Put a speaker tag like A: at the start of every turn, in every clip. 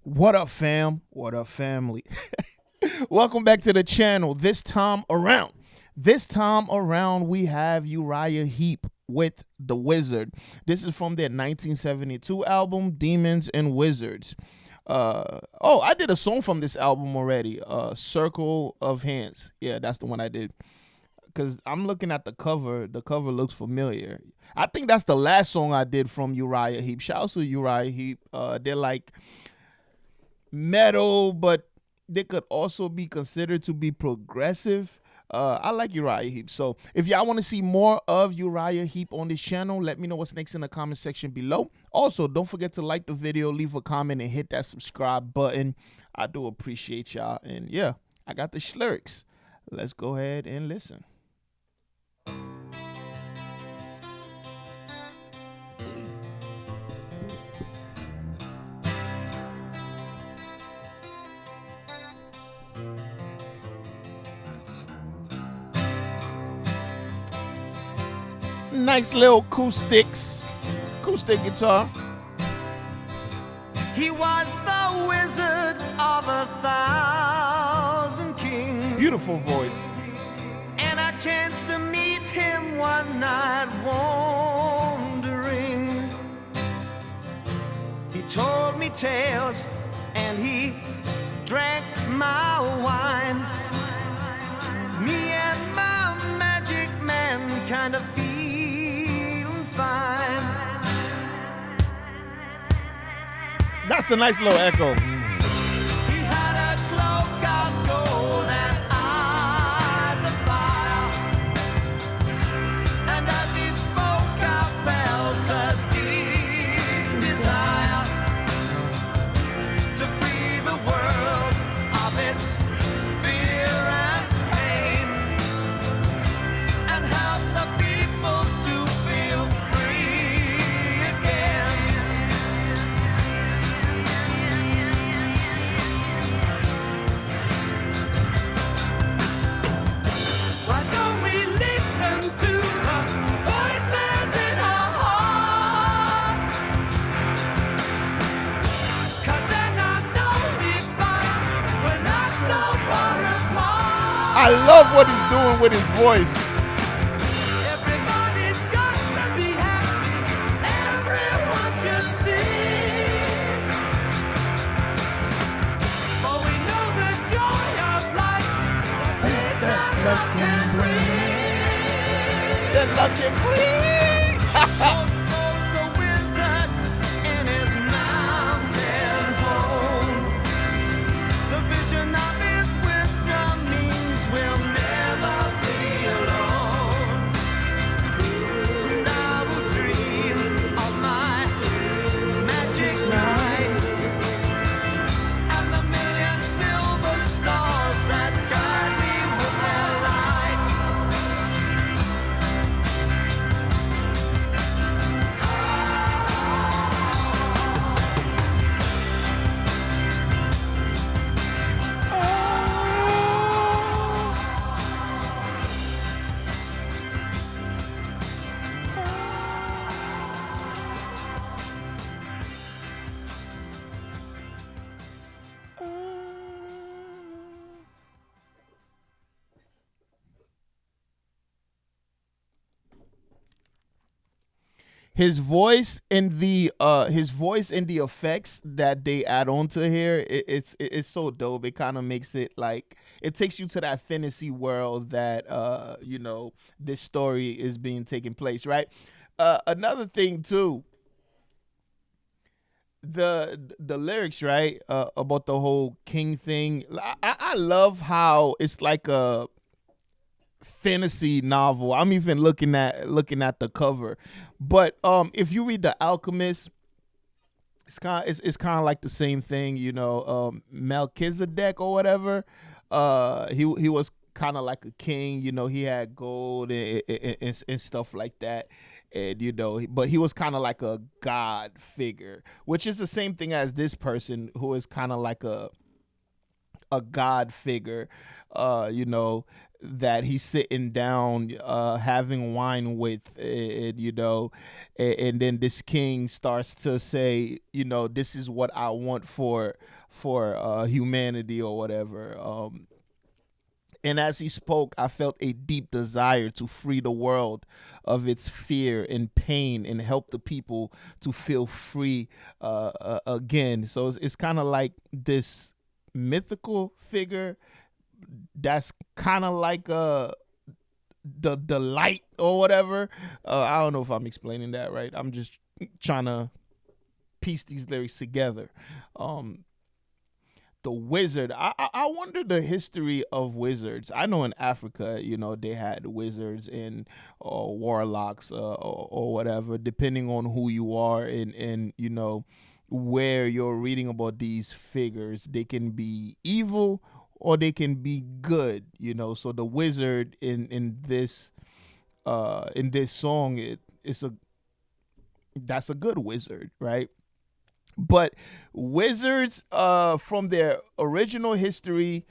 A: What up, fam? What up, family? Welcome back to the channel. This time around, we have Uriah Heep with The Wizard. This is from their 1972 album, Demons and Wizards. I did a song from this album already. Circle of Hands. Yeah, that's the one I did. Because I'm looking at the cover. The cover looks familiar. I think that's the last song I did from Uriah Heep. Shout out to Uriah Heep. They're like metal, but they could also be considered to be progressive. I like Uriah Heep. So if y'all want to see more of Uriah Heep on this channel, let me know what's next in the comment section below. Also, don't forget to like the video, leave a comment, and hit that subscribe button. I do appreciate y'all. And yeah, I got the lyrics. Let's go ahead and listen. Nice little acoustic guitar.
B: He was the wizard of 1,000 kings,
A: Beautiful voice.
B: and I chanced to meet him one night wandering. He told me tales and he drank my wine. Me and my magic man kind of feeling fine.
A: That's a nice little echo.
B: He had a cloak of gold and eyes of fire, and as he spoke I felt a deep desire to free the world of its fear and pain, and help the people to feel free again. Why don't we listen to the voices in our heart? 'Cause they're not notified, we're not so far apart.
A: I love what he's doing with his voice.
B: Everybody's got to be happy, everyone should sing. For we know the joy of life, peace that love can bring.
A: Said luck and free.
B: So spoke the wizard in his mountain home. The vision of his wisdom means we'll never be alone. And I will dream of my magic night and the million silver stars that guide me with their light.
A: His voice and the effects that they add on to here, it's so dope. It kind of makes it like it takes you to that fantasy world that this story is being taken place, right? Another thing too, the lyrics, right? About the whole king thing. I love how it's like a fantasy novel. I'm even looking at the cover. But if you read The Alchemist, it's kind of like the same thing, Melchizedek or whatever. He was kind of like a king, he had gold and stuff like that. And but he was kind of like a god figure, which is the same thing as this person who is kind of like a god figure. that he's sitting down having wine with, and and then this king starts to say, this is what I want for humanity or whatever. And as he spoke, I felt a deep desire to free the world of its fear and pain and help the people to feel free again. So it's kind of like this mythical figure that's kind of like the light or whatever. I don't know if I'm explaining that right. I'm just trying to piece these lyrics together. The wizard. I wonder the history of wizards. I know in Africa, they had wizards and warlocks or whatever, depending on who you are and where you're reading about these figures. They can be evil or they can be good. So the wizard in this song, that's a good wizard, right? But wizards, from their original history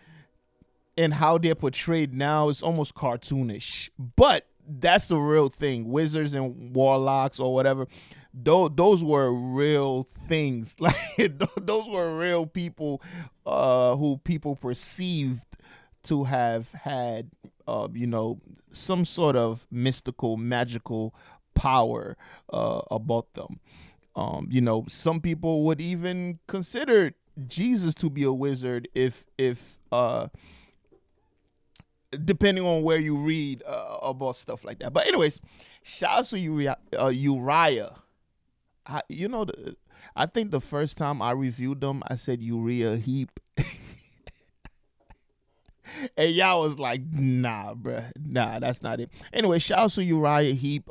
A: and how they're portrayed now, is almost cartoonish. But that's the real thing. Wizards and warlocks or whatever, those were real things. Like those were real people, who people perceived to have had, some sort of mystical, magical power about them. Some people would even consider Jesus to be a wizard if depending on where you read about stuff like that. But anyways, shout out to Uriah. I think the first time I reviewed them, I said Uriah Heep. And y'all was like, nah, bruh. Nah, that's not it. Anyway, shout out to Uriah Heep.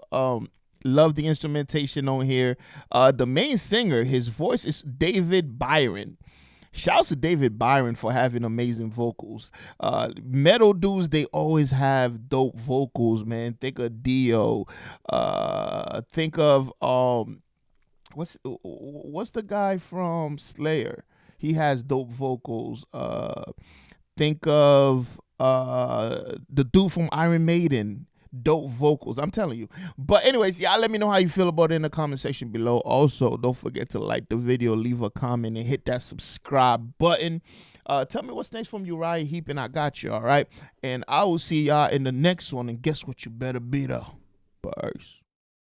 A: Love the instrumentation on here. The main singer, his voice is David Byron. Shouts to David Byron for having amazing vocals. Metal dudes, they always have dope vocals, man. Think of Dio. Think of what's the guy from Slayer? He has dope vocals. Think of the dude from Iron Maiden. Dope vocals, I'm telling you. But anyways, y'all let me know how you feel about it in the comment section below. Also, don't forget to like the video, leave a comment, and hit that subscribe button. Tell me what's next from Uriah Heep, and I got you, all right? And I will see y'all in the next one, and guess what? You better be there. Peace.